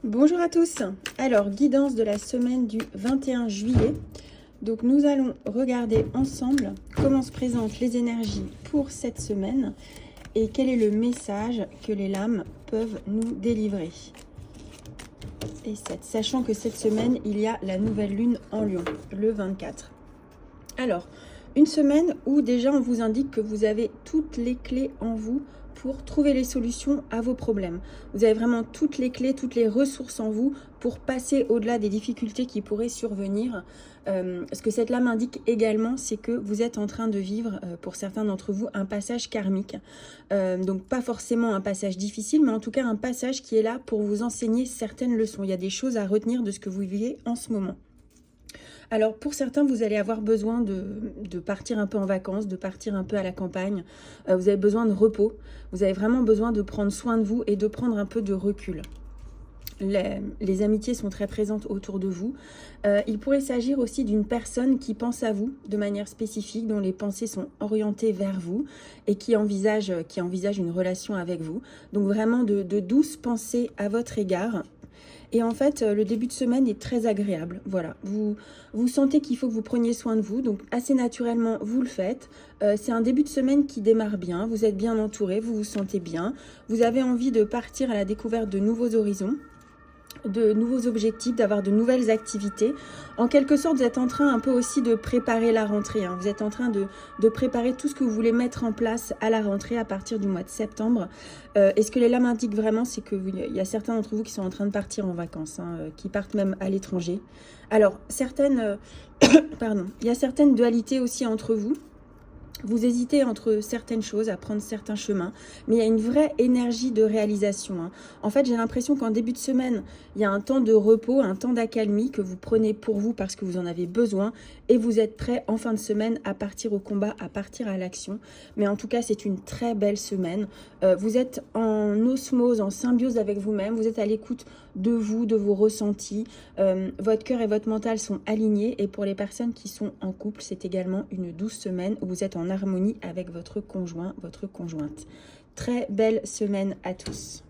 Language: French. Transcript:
Bonjour à tous. Alors, guidance de la semaine du 21 juillet. Donc, nous allons regarder ensemble comment se présentent les énergies pour cette semaine et quel est le message que les lames peuvent nous délivrer. Sachant que cette semaine, il y a la nouvelle lune en Lion, le 24. Alors, une semaine où déjà on vous indique que vous avez toutes les clés en vous pour trouver les solutions à vos problèmes. Vous avez vraiment toutes les clés, toutes les ressources en vous pour passer au-delà des difficultés qui pourraient survenir. Ce que cette lame indique également, c'est que vous êtes en train de vivre, pour certains d'entre vous, un passage karmique. Donc pas forcément un passage difficile, mais en tout cas un passage qui est là pour vous enseigner certaines leçons. Il y a des choses à retenir de ce que vous vivez en ce moment. Alors pour certains, vous allez avoir besoin de partir un peu en vacances, de partir un peu à la campagne. Vous avez besoin de repos. Vous avez vraiment besoin de prendre soin de vous et de prendre un peu de recul. Les amitiés sont très présentes autour de vous. Il pourrait s'agir aussi d'une personne qui pense à vous de manière spécifique, dont les pensées sont orientées vers vous et qui envisage une relation avec vous. Donc vraiment de douces pensées à votre égard. Et en fait, le début de semaine est très agréable. Voilà, vous sentez qu'il faut que vous preniez soin de vous, donc assez naturellement, vous le faites. C'est un début de semaine qui démarre bien, vous êtes bien entouré, vous vous sentez bien. Vous avez envie de partir à la découverte de nouveaux horizons, de nouveaux objectifs, d'avoir de nouvelles activités. En quelque sorte, vous êtes en train un peu aussi de préparer la rentrée. Vous êtes en train de préparer tout ce que vous voulez mettre en place à la rentrée à partir du mois de septembre. Et ce que les lames indiquent vraiment, c'est qu'il y a certains d'entre vous qui sont en train de partir en vacances, qui partent même à l'étranger. Alors, il y a certaines dualités aussi entre vous. Vous hésitez entre certaines choses, à prendre certains chemins, mais il y a une vraie énergie de réalisation. En fait, j'ai l'impression qu'en début de semaine, il y a un temps de repos, un temps d'accalmie que vous prenez pour vous parce que vous en avez besoin et vous êtes prêt en fin de semaine à partir au combat, à partir à l'action. Mais en tout cas, c'est une très belle semaine. Vous êtes en osmose, en symbiose avec vous-même, vous êtes à l'écoute de vous, de vos ressentis. Votre cœur et votre mental sont alignés et pour les personnes qui sont en couple, c'est également une douce semaine où vous êtes en harmonie avec votre conjoint, votre conjointe. Très belle semaine à tous.